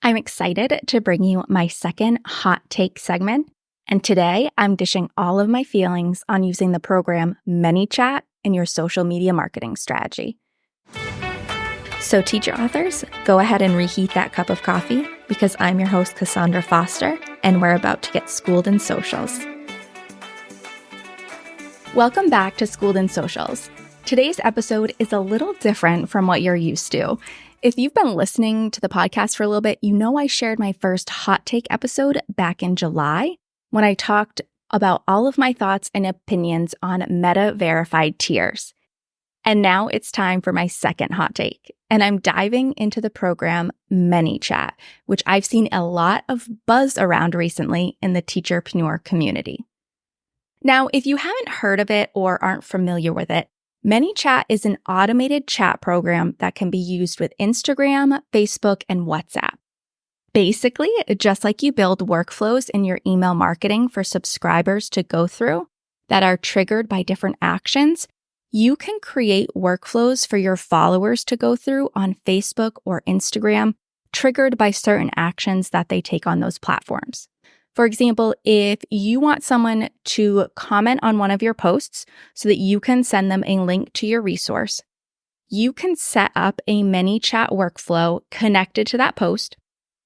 I'm excited to bring you my second hot take segment, and today I'm dishing all of my feelings on using the program Manychat in your social media marketing strategy. So teacher authors, go ahead and reheat that cup of coffee because I'm your host, Cassandra Foster, and we're about to get schooled in socials. Welcome back to Schooled in Socials. Today's episode is a little different from what you're used to. If you've been listening to the podcast for a little bit, you know I shared my first hot take episode back in July when I talked about all of my thoughts and opinions on Meta verified tiers. And now it's time for my second hot take, and I'm diving into the program Manychat, which I've seen a lot of buzz around recently in the teacherpreneur community. Now, if you haven't heard of it or aren't familiar with it, Manychat is an automated chat program that can be used with Instagram, Facebook, and WhatsApp. Basically, just like you build workflows in your email marketing for subscribers to go through that are triggered by different actions, you can create workflows for your followers to go through on Facebook or Instagram, triggered by certain actions that they take on those platforms. For example, if you want someone to comment on one of your posts so that you can send them a link to your resource, you can set up a Manychat workflow connected to that post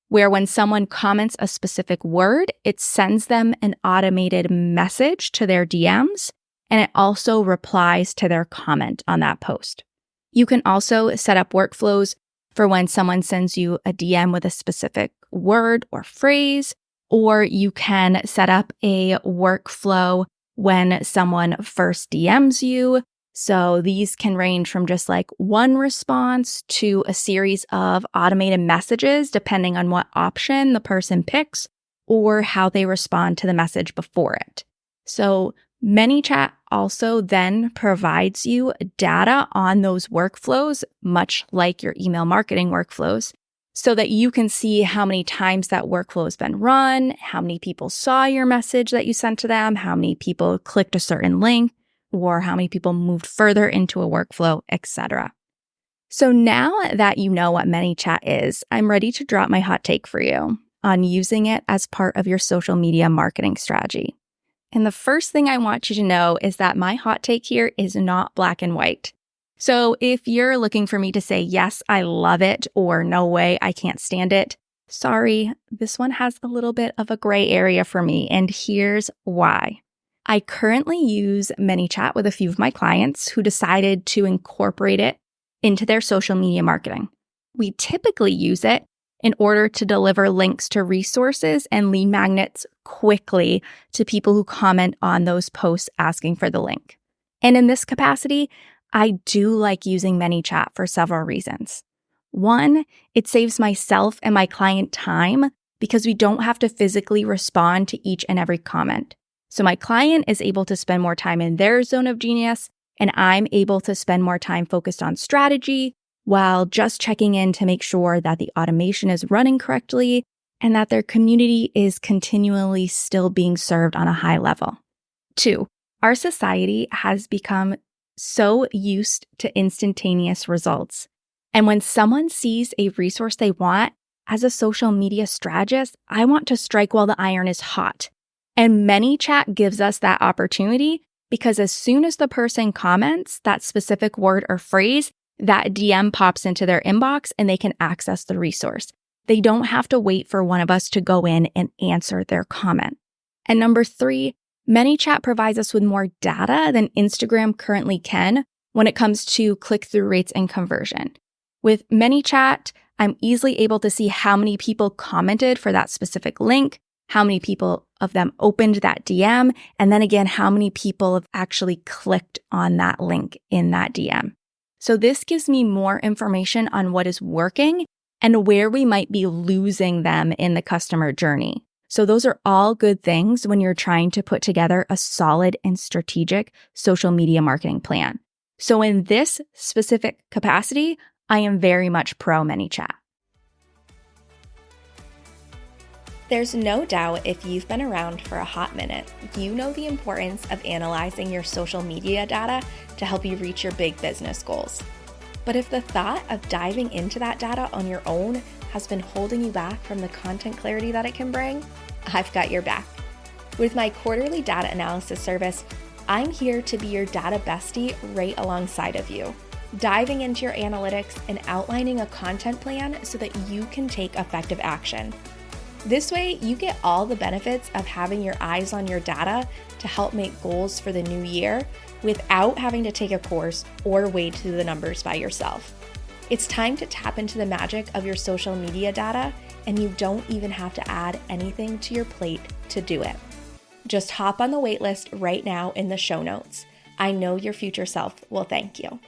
where when someone comments a specific word, it sends them an automated message to their DMs, and it also replies to their comment on that post. You can also set up workflows for when someone sends you a DM with a specific word or phrase, or you can set up a workflow when someone first DMs you. So these can range from just like one response to a series of automated messages, depending on what option the person picks or how they respond to the message before it. So Manychat also then provides you data on those workflows, much like your email marketing workflows, so that you can see how many times that workflow has been run, how many people saw your message that you sent to them, how many people clicked a certain link, or how many people moved further into a workflow, etc. So now that you know what Manychat is, I'm ready to drop my hot take for you on using it as part of your social media marketing strategy. And the first thing I want you to know is that my hot take here is not black and white. So if you're looking for me to say, yes, I love it, or no way, I can't stand it, sorry, this one has a little bit of a gray area for me, and here's why. I currently use Manychat with a few of my clients who decided to incorporate it into their social media marketing. We typically use it in order to deliver links to resources and lead magnets quickly to people who comment on those posts asking for the link. And in this capacity, I do like using Manychat for several reasons. One, it saves myself and my client time because we don't have to physically respond to each and every comment. So my client is able to spend more time in their zone of genius, and I'm able to spend more time focused on strategy while just checking in to make sure that the automation is running correctly and that their community is continually still being served on a high level. Two, our society has become so used to instantaneous results. And when someone sees a resource they want, as a social media strategist, I want to strike while the iron is hot. And Manychat gives us that opportunity because as soon as the person comments that specific word or phrase, that DM pops into their inbox and they can access the resource. They don't have to wait for one of us to go in and answer their comment. And number three, Manychat provides us with more data than Instagram currently can when it comes to click-through rates and conversion. With Manychat, I'm easily able to see how many people commented for that specific link, how many people of them opened that DM, and then again, how many people have actually clicked on that link in that DM. So this gives me more information on what is working and where we might be losing them in the customer journey. So those are all good things when you're trying to put together a solid and strategic social media marketing plan. So in this specific capacity, I am very much pro Manychat. There's no doubt if you've been around for a hot minute, you know the importance of analyzing your social media data to help you reach your big business goals. But if the thought of diving into that data on your own has been holding you back from the content clarity that it can bring, I've got your back. With my quarterly data analysis service, I'm here to be your data bestie right alongside of you, diving into your analytics and outlining a content plan so that you can take effective action. This way, you get all the benefits of having your eyes on your data to help make goals for the new year without having to take a course or wade through the numbers by yourself. It's time to tap into the magic of your social media data, and you don't even have to add anything to your plate to do it. Just hop on the waitlist right now in the show notes. I know your future self will thank you.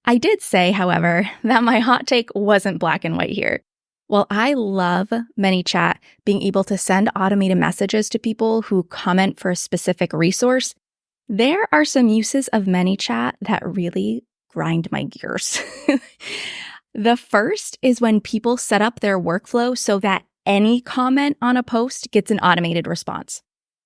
I did say, however, that my hot take wasn't black and white here. While I love Manychat being able to send automated messages to people who comment for a specific resource, there are some uses of Manychat that really grind my gears. The first is when people set up their workflow so that any comment on a post gets an automated response.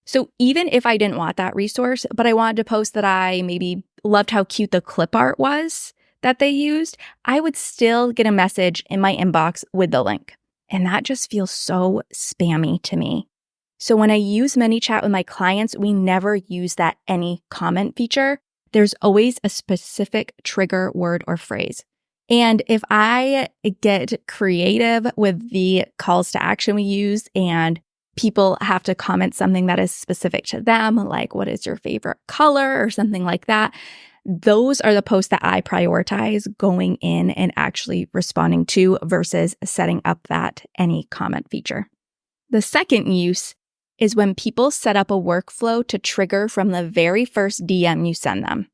So even if I didn't want that resource, but I wanted to post that I maybe loved how cute the clip art was that they used, I would still get a message in my inbox with the link. And that just feels so spammy to me. So when I use Manychat with my clients, we never use that any comment feature. There's always a specific trigger word or phrase. And if I get creative with the calls to action we use and people have to comment something that is specific to them, like what is your favorite color or something like that, those are the posts that I prioritize going in and actually responding to versus setting up that any comment feature. The second use is when people set up a workflow to trigger from the very first DM you send them.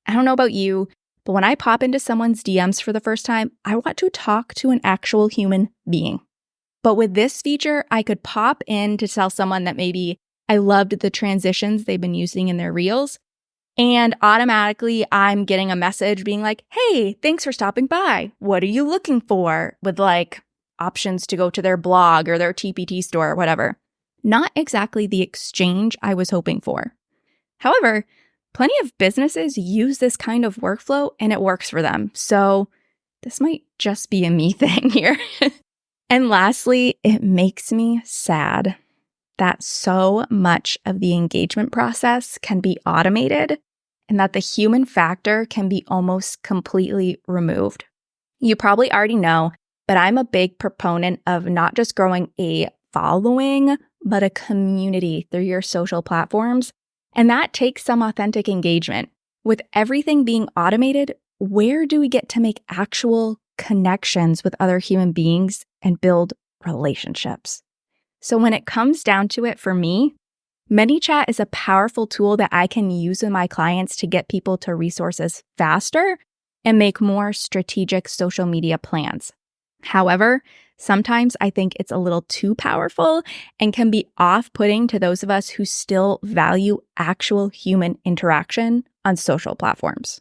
I don't know about you, but when I pop into someone's DMs for the first time, I want to talk to an actual human being. But with this feature, I could pop in to tell someone that maybe I loved the transitions they've been using in their reels, and automatically I'm getting a message being like, hey, thanks for stopping by. What are you looking for? With like options to go to their blog or their TPT store or whatever. Not exactly the exchange I was hoping for. However, plenty of businesses use this kind of workflow and it works for them. So this might just be a me thing here. And lastly, it makes me sad that so much of the engagement process can be automated and that the human factor can be almost completely removed. You probably already know, but I'm a big proponent of not just growing a following, but a community through your social platforms. And that takes some authentic engagement. With everything being automated, where do we get to make actual connections with other human beings and build relationships? So when it comes down to it for me, Manychat is a powerful tool that I can use with my clients to get people to resources faster and make more strategic social media plans. However, sometimes I think it's a little too powerful and can be off-putting to those of us who still value actual human interaction on social platforms.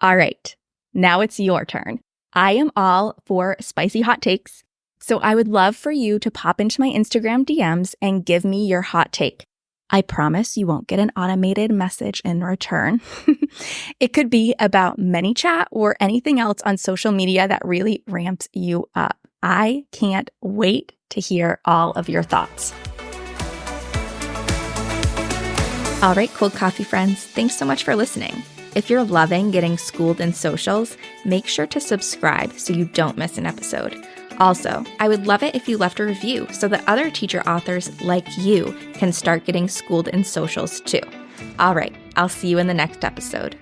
All right, now it's your turn. I am all for spicy hot takes, so I would love for you to pop into my Instagram DMs and give me your hot take. I promise you won't get an automated message in return. It could be about Manychat or anything else on social media that really ramps you up. I can't wait to hear all of your thoughts. All right, cold coffee friends, thanks so much for listening. If you're loving getting schooled in socials, make sure to subscribe so you don't miss an episode. Also, I would love it if you left a review so that other teacher authors like you can start getting schooled in socials too. All right, I'll see you in the next episode.